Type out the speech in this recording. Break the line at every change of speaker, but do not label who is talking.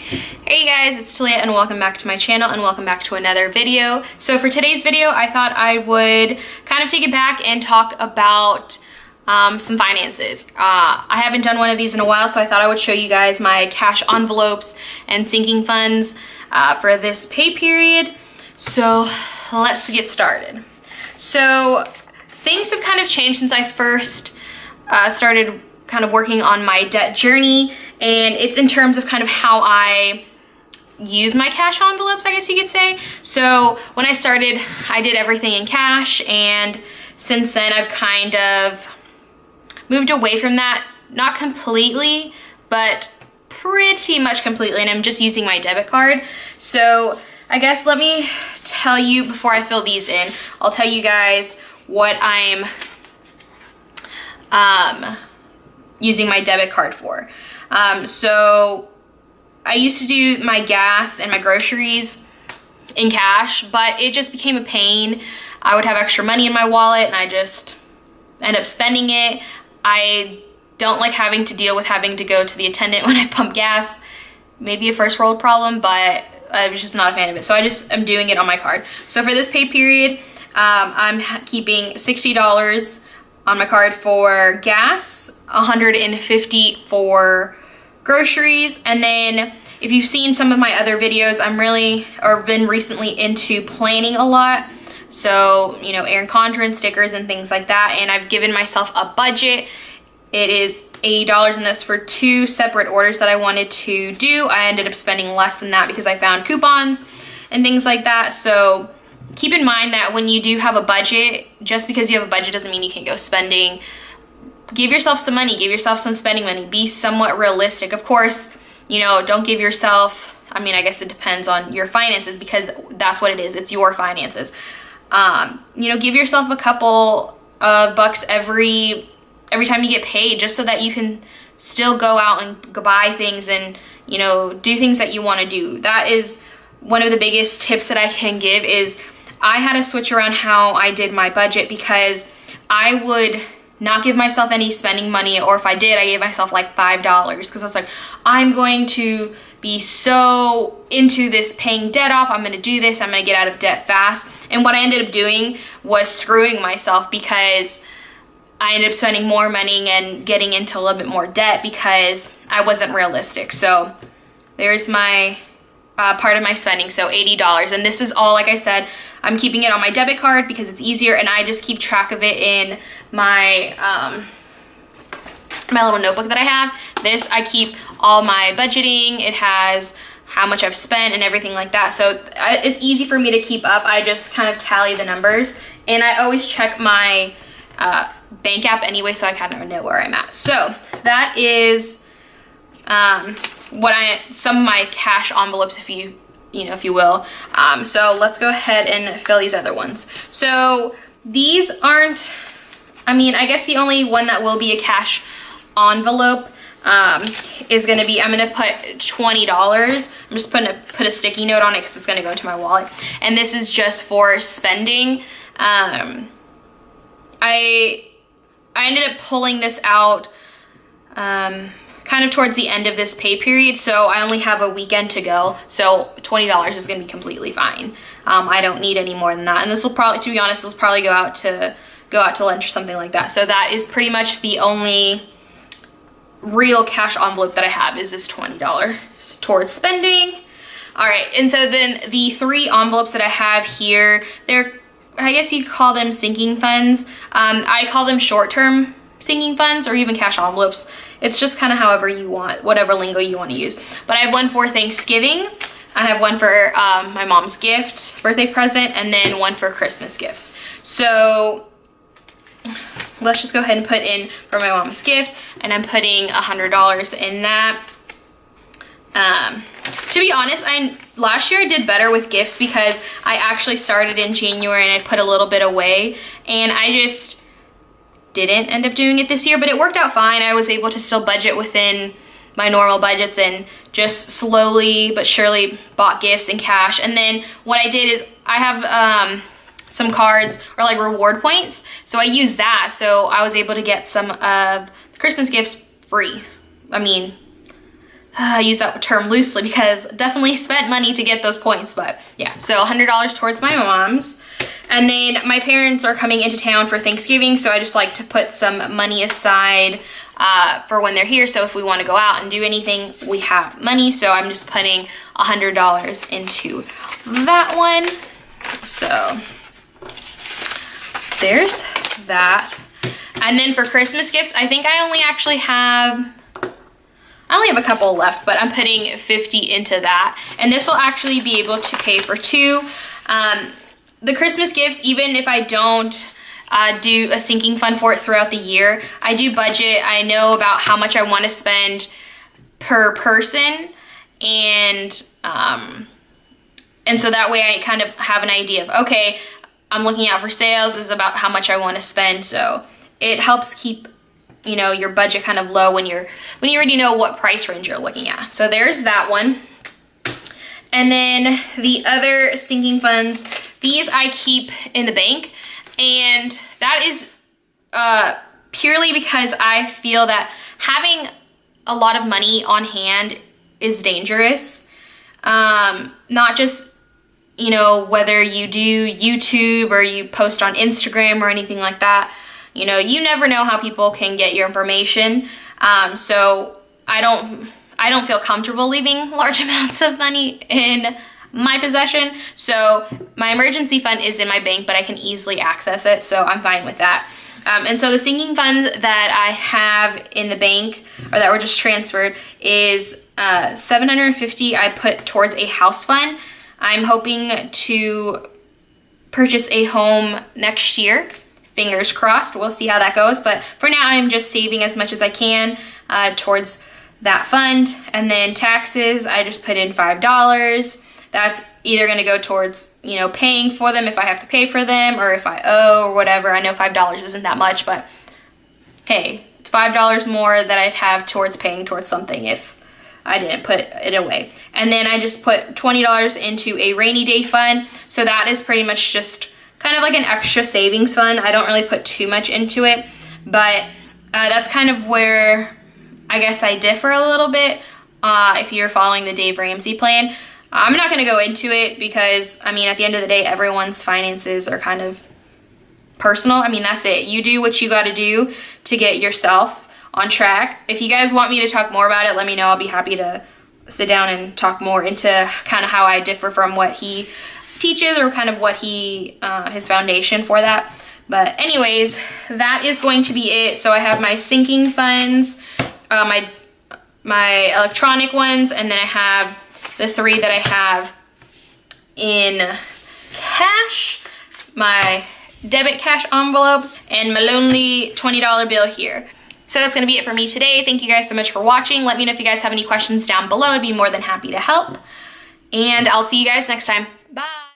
Hey guys, it's Thalia and welcome back to my channel and welcome back to another video. So for today's video, I thought I would kind of take it back and talk about some finances. I haven't done one of these in a while, so I thought I would show you guys my cash envelopes and sinking funds for this pay period. So let's get started. So things have kind of changed since I first started kind of working on my debt journey, and it's in terms of kind of how I use my cash envelopes, I guess you could say. So when I started, I did everything in cash, and since then I've kind of moved away from that, not completely, but pretty much completely, and I'm just using my debit card. So I guess let me tell you, before I fill these in, I'll tell you guys what I'm using my debit card for. So I used to do my gas and my groceries in cash, but it just became a pain. I would have extra money in my wallet and I just end up spending it. I don't like having to deal with having to go to the attendant when I pump gas. Maybe a first world problem, but I was just not a fan of it. So I'm doing it on my card. So for this pay period, I'm keeping $60 on my card for gas, $150 for groceries, and then if you've seen some of my other videos, been recently into planning a lot. So, you know, Erin Condren stickers and things like that, and I've given myself a budget. It is $80 in this for 2 separate orders that I wanted to do. I ended up spending less than that because I found coupons and things like that. So keep in mind that when you do have a budget, just because you have a budget doesn't mean you can't go spending. Give yourself some money, give yourself some spending money, be somewhat realistic. Of course, you know, don't give yourself, I mean, I guess it depends on your finances because that's what it is, it's your finances. You know, give yourself a couple of bucks every time you get paid, just so that you can still go out and go buy things and, you know, do things that you want to do. That is one of the biggest tips that I can give. Is I had to switch around how I did my budget, because I would not give myself any spending money, or if I did, I gave myself like $5 because I was like, I'm going to be so into this paying debt off, I'm going to do this, I'm going to get out of debt fast. And what I ended up doing was screwing myself, because I ended up spending more money and getting into a little bit more debt because I wasn't realistic. So there's my part of my spending, so $80. And this is all, like I said, I'm keeping it on my debit card because it's easier, and I just keep track of it in my my little notebook that I have. This, I keep all my budgeting. It has how much I've spent and everything like that. So it's easy for me to keep up. I just kind of tally the numbers, and I always check my bank app anyway, so I kind of know where I'm at. So that is some of my cash envelopes, if you will. So let's go ahead and fill these other ones. So these aren't, I mean, I guess the only one that will be a cash envelope is going to be, I'm going to put $20. I'm just put a sticky note on it because it's going to go into my wallet. And this is just for spending. I ended up pulling this out kind of towards the end of this pay period, so I only have a weekend to go, so $20 is going to be completely fine. I don't need any more than that, and this will probably, to be honest, this will probably go out to lunch or something like that. So that is pretty much the only real cash envelope that I have, is this $20 towards spending. All right, and so then the 3 envelopes that I have here, they're, I guess you could call them sinking funds. I call them short-term sinking funds, or even cash envelopes. It's just kind of however you want, whatever lingo you want to use. But I have one for Thanksgiving, I have one for my mom's gift, birthday present, and then one for Christmas gifts. So let's just go ahead and put in for my mom's gift, and I'm putting $100 in that. To be honest, last year I did better with gifts because I actually started in January and I put a little bit away, and I just didn't end up doing it this year, but it worked out fine. I was able to still budget within my normal budgets and just slowly but surely bought gifts in cash. And then what I did is I have some cards, or like reward points, so I used that, so I was able to get some of the Christmas gifts free. I mean, I use that term loosely because definitely spent money to get those points, but yeah, so $100 towards my mom's. And then my parents are coming into town for Thanksgiving, so I just like to put some money aside for when they're here, so if we want to go out and do anything, we have money. So I'm just putting $100 into that one. So there's that. And then for Christmas gifts, I think I only have a couple left, but I'm putting 50 into that. And this will actually be able to pay for 2. The Christmas gifts, even if I don't do a sinking fund for it throughout the year, I do budget. I know about how much I want to spend per person, and so that way I kind of have an idea of, okay, I'm looking out for sales, this is about how much I want to spend. So it helps keep, you know, your budget kind of low when you already know what price range you're looking at. So there's that one. And then the other sinking funds, these I keep in the bank, and that is purely because I feel that having a lot of money on hand is dangerous. Not just, you know, whether you do YouTube or you post on Instagram or anything like that. You know, you never know how people can get your information. So I don't feel comfortable leaving large amounts of money in my possession. So my emergency fund is in my bank, but I can easily access it, so I'm fine with that. And so the sinking fund that I have in the bank, or that were just transferred, is $750 I put towards a house fund. I'm hoping to purchase a home next year. Fingers crossed, we'll see how that goes. But for now, I'm just saving as much as I can towards that fund. And then taxes, I just put in $5. That's either gonna go towards, you know, paying for them if I have to pay for them, or if I owe or whatever. I know $5 isn't that much, but hey, it's $5 more that I'd have towards paying towards something if I didn't put it away. And then I just put $20 into a rainy day fund. So that is pretty much just kind of like an extra savings fund. I don't really put too much into it, but that's kind of where I guess I differ a little bit if you're following the Dave Ramsey plan. I'm not going to go into it because, I mean, at the end of the day, everyone's finances are kind of personal. I mean, that's it. You do what you got to do to get yourself on track. If you guys want me to talk more about it, let me know. I'll be happy to sit down and talk more into kind of how I differ from what he teaches, or kind of what his foundation for that. But anyways, that is going to be it. So I have my sinking funds, my electronic ones, and then I have the 3 that I have in cash, my debit cash envelopes, and my lonely $20 bill here. So that's gonna be it for me today. Thank you guys so much for watching. Let me know if you guys have any questions down below. I'd be more than happy to help. And I'll see you guys next time.